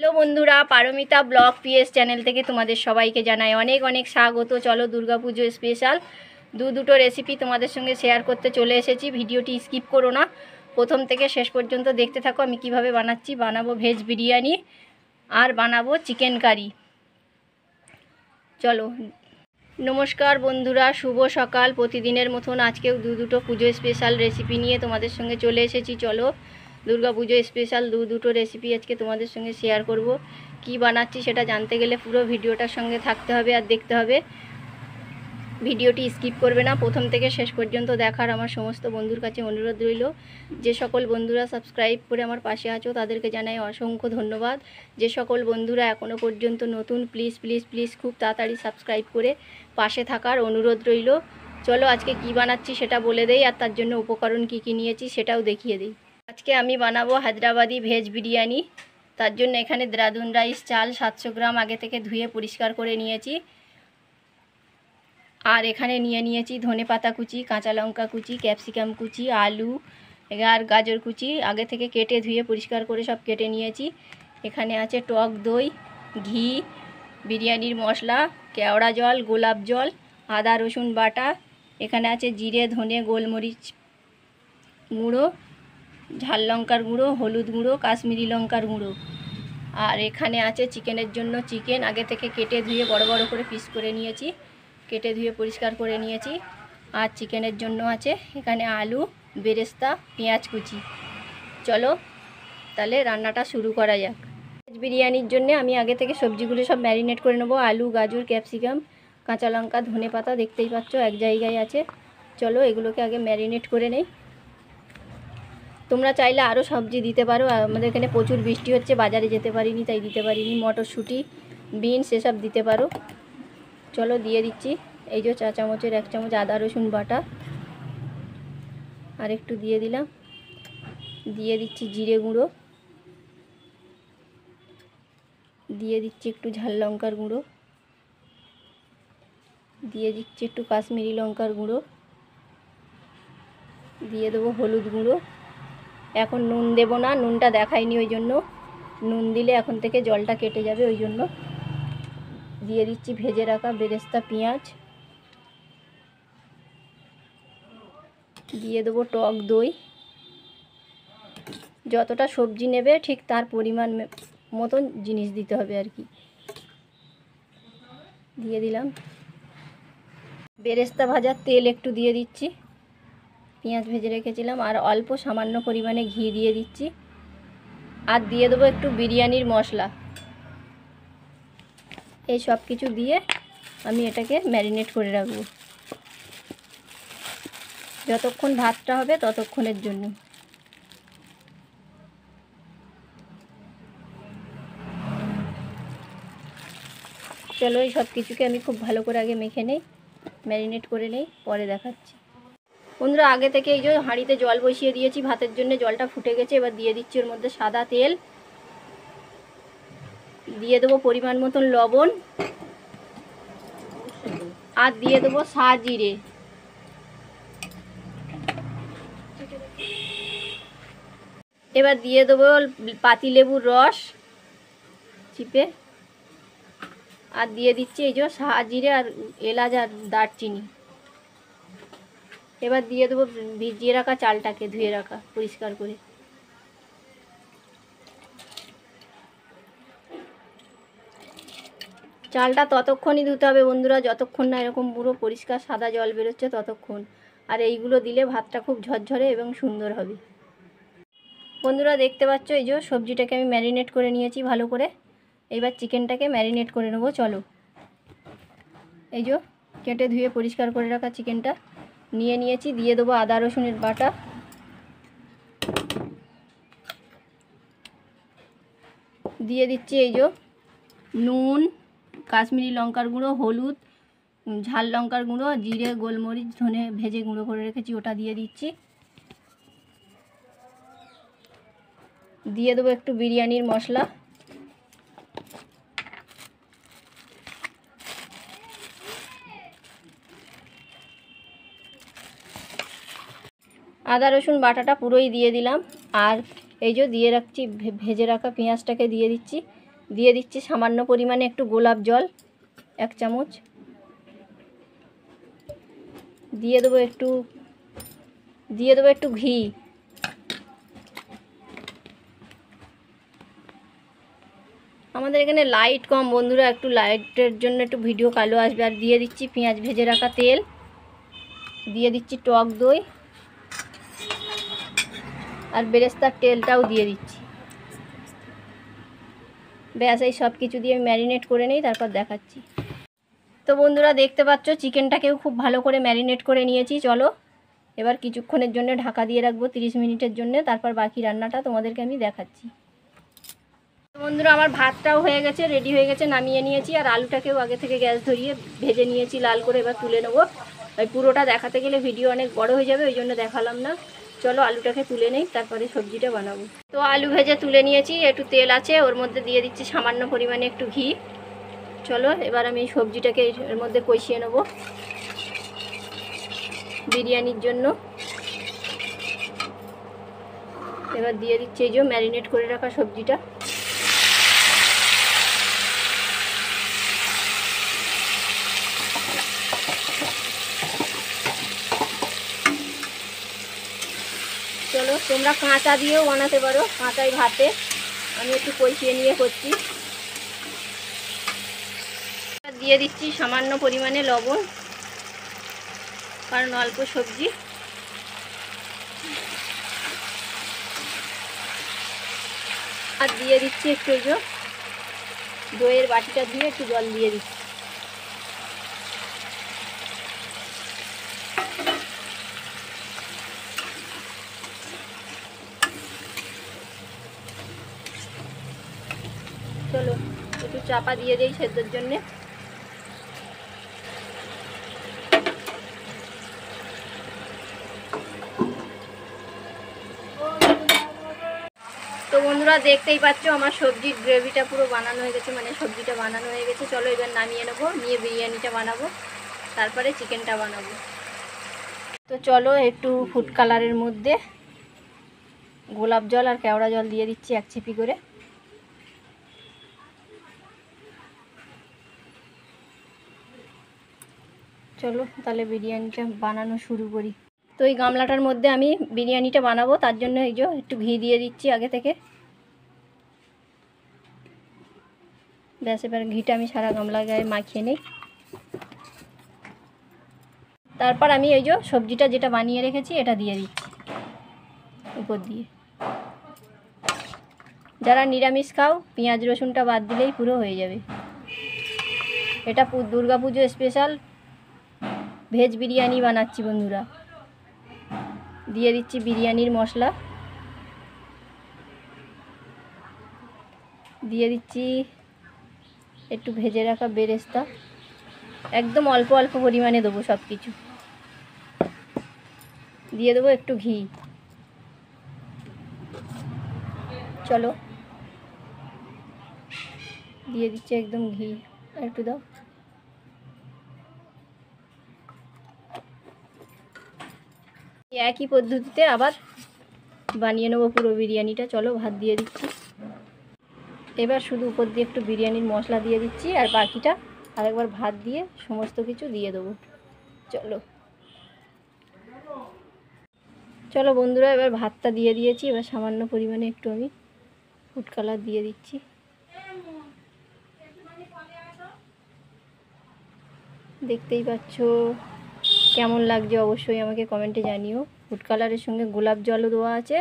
Hello বন্ধুরা, Paromita blog PS channel থেকে তোমাদের সবাইকে জানাই অনেক অনেক স্বাগত। চলো দুর্গাপুজো স্পেশাল দুটো রেসিপি তোমাদের সঙ্গে শেয়ার করতে চলে এসেছি। ভিডিওটি স্কিপ করো না, প্রথম থেকে শেষ পর্যন্ত দেখতে থাকো। আমি কিভাবে বানাচ্ছি। বানাবো ভেজ বিরিয়ানি আর বানাবো চিকেন কারি। চলো। নমস্কার বন্ধুরা, শুভ সকাল। প্রতিদিনের মতন আজকেও দুটো পুজো স্পেশাল রেসিপি নিয়ে তোমাদের সঙ্গে চলে এসেছি। চলো দুর্গা পুজো স্পেশাল দুটো রেসিপি আজকে তোমাদের সঙ্গে শেয়ার করব। কি বানাচ্ছি সেটা জানতে গেলে পুরো ভিডিওটার সঙ্গে থাকতে হবে আর দেখতে হবে। ভিডিওটি স্কিপ করবে না, প্রথম থেকে শেষ পর্যন্ত দেখার আমার সমস্ত বন্ধুর কাছে অনুরোধ রইল। যে সকল বন্ধুরা সাবস্ক্রাইব করে আমার পাশে আছো তাদেরকে জানাই অসংখ্য ধন্যবাদ। যে সকল বন্ধুরা এখনও পর্যন্ত নতুন, প্লিজ প্লিজ প্লিজ খুব তাড়াতাড়ি সাবস্ক্রাইব করে পাশে থাকার অনুরোধ রইল। চলো আজকে কি বানাচ্ছি সেটা বলে দেই, আর তার জন্য উপকরণ কি কি নিয়েছি সেটাও দেখিয়ে দিই। আজকে আমি বানাবো হায়দ্রাবাদি ভেজ বিরিয়ানি। তার জন্য এখানে দেরাদুন রাইস চাল 700 গ্রাম আগে থেকে ধুয়ে পরিষ্কার করে নিয়েছি। আর এখানে নিয়েছি ধনেপাতা কুচি, কাঁচা লঙ্কা কুচি, ক্যাপসিকাম কুচি, আলু আর গাজর কুচি আগে থেকে কেটে ধুয়ে পরিষ্কার করে সব কেটে নিয়েছি। এখানে আছে টক দই, ঘি, বিরিয়ানির মশলা, কেওড়া জল, গোলাপ জল, আদা রসুন বাটা। এখানে আছে জিরে, ধনে, গোলমরিচ গুঁড়ো, ঝাল লঙ্কার গুঁড়ো, হলুদ গুঁড়ো, কাশ্মীরি লঙ্কার গুঁড়ো। আর এখানে আছে চিকেনের জন্য চিকেন আগে থেকে কেটে ধুয়ে বড় বড় করে পিস করে নিয়েছি, কেটে ধুয়ে পরিষ্কার করে নিয়েছি। আর চিকেনের জন্য আছে এখানে আলু, বেরেস্তা, পেঁয়াজ কুচি। চলো তাহলে রান্নাটা শুরু করা যাক। ভেজ বিরিয়ানির জন্য আমি আগে থেকে সবজিগুলো সব ম্যারিনেট করে নেবো। আলু, গাজর, ক্যাপসিকাম, কাঁচা লঙ্কা, ধনে পাতা দেখতেই পাচ্ছ এক জায়গায় আছে। চলো এগুলোকে আগে ম্যারিনেট করে নেই। তোমরা চাইলে আরও সবজি দিতে পারো। আমাদের এখানে প্রচুর বৃষ্টি হচ্ছে, বাজারে যেতে পারিনি তাই দিতে পারিনি। মটরশুঁটি, বিনস এসব দিতে পারো। চলো দিয়ে দিচ্ছি। এই যে 1 চামচের 1 চামচ আদা রসুন বাটা আর একটু দিয়ে দিলাম। দিয়ে দিচ্ছি জিরে গুঁড়ো, দিয়ে দিচ্ছি একটু ঝাল লঙ্কার গুঁড়ো, দিয়ে দিচ্ছি একটু কাশ্মীরি লঙ্কার গুঁড়ো, দিয়ে দেবো হলুদ গুঁড়ো। এখন নুন দেব না, নুনটা দেখাইনি ওই জন্য। নুন দিলে এখন থেকে জলটা কেটে যাবে ওই জন্য। দিয়ে দিচ্ছি ভেজে রাখা বেরেস্তা পেঁয়াজ, দিয়ে দেবো টক দই। যতটা সবজি নেবে ঠিক তার পরিমাণ মতন জিনিস দিতে হবে আর কি। দিয়ে দিলাম বেরেস্তা ভাজার তেল একটু দিয়ে দিচ্ছি, পেঁয়াজ ভেজে রেখেছিলাম। আর অল্প সামান্য পরিমাণে ঘি দিয়ে দিচ্ছি। আর দিয়ে দেবো একটু বিরিয়ানির মশলা। এই সব কিছু দিয়ে আমি এটাকে ম্যারিনেট করে রাখবো যতক্ষণ ভাতটা হবে ততক্ষণের জন্য। চলো এই সব কিছুকে আমি খুব ভালো করে আগে মেখে নেই, ম্যারিনেট করে নেই, পরে দেখাচ্ছি। বন্ধুরা আগে থেকে এই যে হাঁড়িতে জল বসিয়ে দিয়েছি ভাতের জন্য, জলটা ফুটে গেছে। এবার দিয়ে দিচ্ছি ওর মধ্যে সাদা তেল, দিয়ে দেবো পরিমাণ মতন লবণ, আর দিয়ে দেবো সাজিরে। এবার দিয়ে দেবো পাতিলেবুর রস চিপে, আর দিয়ে দিচ্ছি এই যে সাজিরে আর এলাচ আর দারচিনি। এবার দিয়ে দেবো ভিজিয়ে রাখা চালটাকে, ধুয়ে রাখা পরিষ্কার করে। চালটা ততক্ষণই ধুতে হবে বন্ধুরা যতক্ষণ না এরকম পুরো পরিষ্কার সাদা জল বেরোচ্ছে ততক্ষণ। আর এইগুলো দিলে ভাতটা খুব ঝরঝরে এবং সুন্দর হবে। বন্ধুরা দেখতে পাচ্ছ এই যে সবজিটাকে আমি ম্যারিনেট করে নিয়েছি ভালো করে। এইবার চিকেনটাকে ম্যারিনেট করে নেবো। চলো এই যে কেটে ধুয়ে পরিষ্কার করে রাখা চিকেনটা নিয়ে নিয়েছি। দিয়ে দেবো আদা রসুনের বাটা, দিয়ে দিচ্ছি এই যে নুন, কাশ্মীরি লঙ্কার গুঁড়ো, হলুদ, ঝাল লঙ্কার গুঁড়ো, জিরে, গোলমরিচ, ধনে ভেজে গুঁড়ো করে রেখেছি ওটা দিয়ে দিচ্ছি। দিয়ে দেবো একটু বিরিয়ানির মশলা, আদা রসুন বাটাটা পুরোই দিয়ে দিলাম। আর এই যে দিয়ে রাখছি ভেজে রাখা পেঁয়াজটাকে দিয়ে দিচ্ছি। দিয়ে দিচ্ছি সামান্য পরিমাণে একটু গোলাপ জল 1 চামচ, দিয়ে দেবো একটু ঘি, আমাদের এখানে লাইট কম বন্ধুরা, একটু লাইটের জন্য একটু ভিডিও কালো আসবে। আর দিয়ে দিচ্ছি পেঁয়াজ ভেজে রাখা তেল, দিয়ে দিচ্ছি টক দই আর বেরেস্তার তেলটাও দিয়ে দিচ্ছি। ব্যাস এই সব কিছু দিয়ে ম্যারিনেট করে নিই, তারপর দেখাচ্ছি। তো বন্ধুরা দেখতে পাচ্ছ চিকেনটাকেও খুব ভালো করে ম্যারিনেট করে নিয়েছি। চলো এবার কিছুক্ষণের জন্য ঢাকা দিয়ে রাখবো 30 মিনিটের জন্য, তারপর বাকি রান্নাটা তোমাদেরকে আমি দেখাচ্ছি। তো বন্ধুরা আমার ভাতটাও হয়ে গেছে, রেডি হয়ে গেছে, নামিয়ে নিয়েছি। আর আলুটাকেও আগে থেকে গ্যাস ধরিয়ে ভেজে নিয়েছি লাল করে, এবার তুলে নেবো। ওই পুরোটা দেখাতে গেলে ভিডিও অনেক বড় হয়ে যাবে, ওই জন্য দেখালাম না। চলো আলুটাকে তুলে নেই, তারপরে সবজিটা বানাবো। তো আলু ভেজে তুলে নিয়েছি, একটু তেল আছে, ওর মধ্যে দিয়ে দিচ্ছি সামান্য পরিমাণে একটু ঘি। চলো এবার আমি সবজিটাকে এর মধ্যে কষিয়ে নেব বিরিয়ানির জন্য। এবার দিয়ে দিচ্ছি এই যে ম্যারিনেট করে রাখা সবজিটা। চলো তোমরা কাঁচা দিয়েও বানাতে পারো, কাঁচাই ভাতে, আমি একটু কষিয়ে নিয়ে করছি। দিয়ে দিচ্ছি সামান্য পরিমাণে লবণ, কারণ অল্প সবজি। আর দিয়ে দিচ্ছি একটু এই যে দইয়ের বাটিটা দিয়ে একটু জল দিয়ে দিচ্ছি। চলো একটু চাপা দিয়ে দিই সেদ্ধর জন্যে। তো বন্ধুরা দেখতেই পাচ্ছ আমার সবজির গ্রেভিটা পুরো বানানো হয়ে গেছে, মানে সবজিটা বানানো হয়ে গেছে। চলো এবার নামিয়ে নেবো, নিয়ে বিরিয়ানিটা বানাবো, তারপরে চিকেনটা বানাবো। তো চলো একটু ফুড কালারের মধ্যে গোলাপ জল আর কেওড়া জল দিয়ে দিচ্ছি 1 চিপি করে। চলো তাহলে বিরিয়ানিটা বানানো শুরু করি। তো এই গামলাটার মধ্যে আমি বিরিয়ানিটা বানাবো, তার জন্য এই যে একটু ঘি দিয়ে দিচ্ছি আগে থেকে। ব্যাস এবার ঘিটা আমি সারা গামলা গায়ে মাখিয়ে নিই। তারপর আমি এই যে সবজিটা যেটা বানিয়ে রেখেছি এটা দিয়ে দিচ্ছি উপর দিয়ে। যারা নিরামিষ খাও পেঁয়াজ রসুনটা বাদ দিলেই পুরো হয়ে যাবে। এটা দুর্গাপুজো স্পেশাল ভেজ বিরিয়ানি বানাচ্ছি বন্ধুরা। দিয়ে দিচ্ছি বিরিয়ানির মশলা, দিয়ে দিচ্ছি একটু ভেজে রাখা বেরেস্তা, একদম অল্প অল্প পরিমাণে দেবো সব কিছু। দিয়ে দেবো একটু ঘি। চলো দিয়ে দিচ্ছি একদম ঘি, একটু দাও। একই পদ্ধতিতে আবার বানিয়ে নেবো পুরো বিরিয়ানিটা। চলো ভাত দিয়ে দিচ্ছি, এবার শুধু উপর দিয়ে একটু বিরিয়ানির মশলা দিয়ে দিচ্ছি, আর বাকিটা আরেকবার ভাত দিয়ে সমস্ত কিছু দিয়ে দেবো। চলো চলো বন্ধুরা এবার ভাতটা দিয়ে দিয়েছি, এবার সামান্য পরিমাণে একটু আমি ফুড কালার দিয়ে দিচ্ছি। দেখতেই পাচ্ছ কেমন লাগছে অবশ্যই আমাকে কমেন্টে জানিও। ফুড কালারের সঙ্গে গোলাপ জলও দেওয়া আছে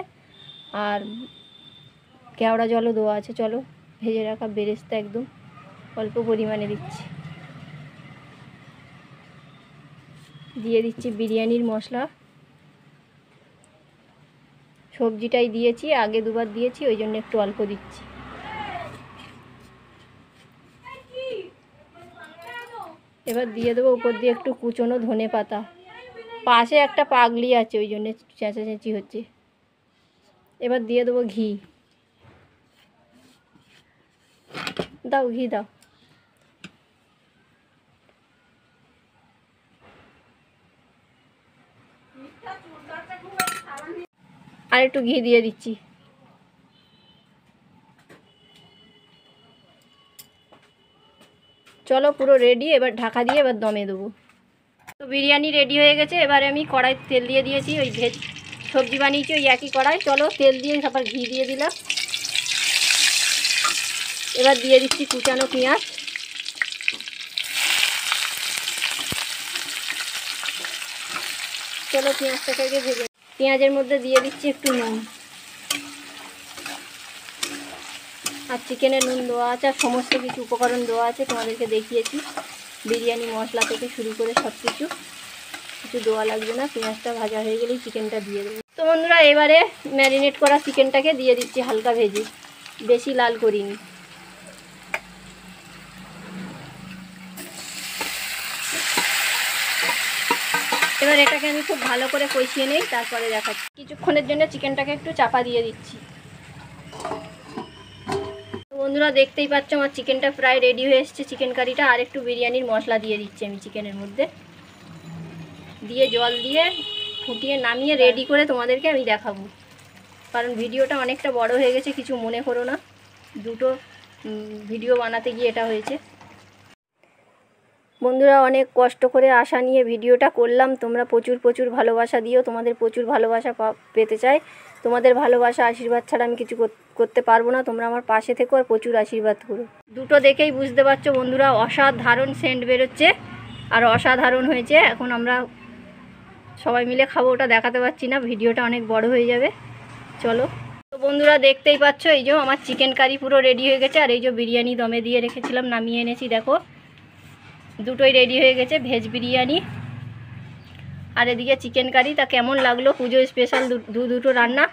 আর কেওড়া জলও দেওয়া আছে। চলো ভেজে রাখা বেরেস্তা একদম অল্প পরিমাণে দিচ্ছি, দিয়ে দিচ্ছি বিরিয়ানির মশলা। সবজিটাই দিয়েছি, আগে দুবার দিয়েছি ওই জন্য একটু অল্প দিচ্ছি। এবার দিয়ে দেবো উপর দিয়ে একটু কুচনো ধনে পাতা। পাশে একটা পাগলি আছে ওই জন্য চেঁচাচেঁচি হচ্ছে। এবার দিয়ে দেবো ঘি, দাও ঘি দাও। আর একটু ঘি দিয়ে দিচ্ছি। চলো পুরো রেডি, এবার ঢাকা দিয়ে এবার দমে দেবো। তো বিরিয়ানি রেডি হয়ে গেছে। এবারে আমি কড়াই তেল দিয়ে দিয়েছি, ওই ভেজ সবজি বানিয়েছি ওই একই কড়াই। চলো তেল দিয়ে তারপর ঘি দিয়ে দিলাম। এবার দিয়ে দিচ্ছি কুচানো পেঁয়াজ। চলো পেঁয়াজটাকে আগে ভেজে, পেঁয়াজের মধ্যে দিয়ে দিচ্ছি একটু নুন, আর চিকেনে নুন দেওয়া আছে, আর সমস্ত কিছু উপকরণ দেওয়া আছে, তোমাদেরকে দেখিয়েছি। বিরিয়ানি মশলা থেকে শুরু করে সব কিছু দেওয়া লাগবে না। পেঁয়াজটা ভাজা হয়ে গেলেই চিকেনটা দিয়ে দেবো। তো বন্ধুরা এবারে ম্যারিনেট করা চিকেনটাকে দিয়ে দিচ্ছি হালকা ভেজে, বেশি লাল করিনি। এবার এটাকে আমি খুব ভালো করে কষিয়ে নেই, তারপরে দেখাচ্ছি। কিছুক্ষণের জন্য চিকেনটাকে একটু চাপা দিয়ে দিচ্ছি। বন্ধুরা দেখতেই পাচ্ছ আমার চিকেনটা প্রায় রেডি হয়ে এসেছে, চিকেন কারিটা। আর একটু বিরিয়ানির মশলা দিয়ে দিচ্ছি আমি চিকেনের মধ্যে, দিয়ে জল দিয়ে ফুটিয়ে নামিয়ে রেডি করে তোমাদেরকে আমি দেখাবো। কারণ ভিডিওটা অনেকটা বড় হয়ে গেছে, কিছু মনে করো না, দুটো ভিডিও বানাতে গিয়ে এটা হয়েছে। বন্ধুরা অনেক কষ্ট করে আশা নিয়ে ভিডিওটা করলাম, তোমরা প্রচুর ভালোবাসা দিও, তোমাদের প্রচুর ভালোবাসা পেতে চাই। তোমাদের ভালোবাসা আশীর্বাদ ছাড়া আমি কিছু করতে পারবো না। তোমরা আমার পাশে থেকো আর প্রচুর আশীর্বাদ করো। দুটো দেখেই বুঝতে পারছো বন্ধুরা, অসাধারণ সেন্ট বেরোচ্ছে আর অসাধারণ হয়েছে। এখন আমরা সবাই মিলে খাবো, ওটা দেখাতে পারছি না, ভিডিওটা অনেক বড় হয়ে যাবে। চলো। তো বন্ধুরা দেখতেই পাচ্ছ এই যে আমার চিকেন কারি পুরো রেডি হয়ে গেছে, আর এই যে বিরিয়ানি দমে দিয়ে রেখেছিলাম নামিয়ে এনেছি, দেখো দুটোই রেডি হয়ে গেছে, ভেজ বিরিয়ানি আর এদিকে চিকেন কারি। তা কেমন লাগলো পুজো স্পেশাল দুটো রান্না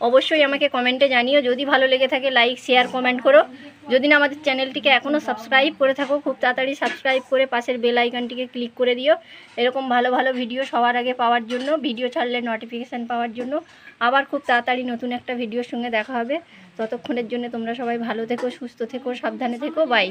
অবশ্যই আমাকে কমেন্টে জানিও। যদি ভালো লেগে থাকে লাইক শেয়ার কমেন্ট করো। যদি না আমাদের চ্যানেলটিকে এখনও সাবস্ক্রাইব করে থাকো, খুব তাড়াতাড়ি সাবস্ক্রাইব করে পাশের বেল আইকনটিকে ক্লিক করে দিও, এরকম ভালো ভিডিও সবার আগে পাওয়ার জন্য, ভিডিও ছাড়লে নোটিফিকেশান পাওয়ার জন্য। আবার খুব তাড়াতাড়ি নতুন একটা ভিডিওর সঙ্গে দেখা হবে। ততক্ষণের জন্য তোমরা সবাই ভালো থেকো, সুস্থ থেকো, সাবধানে থেকো। বাই।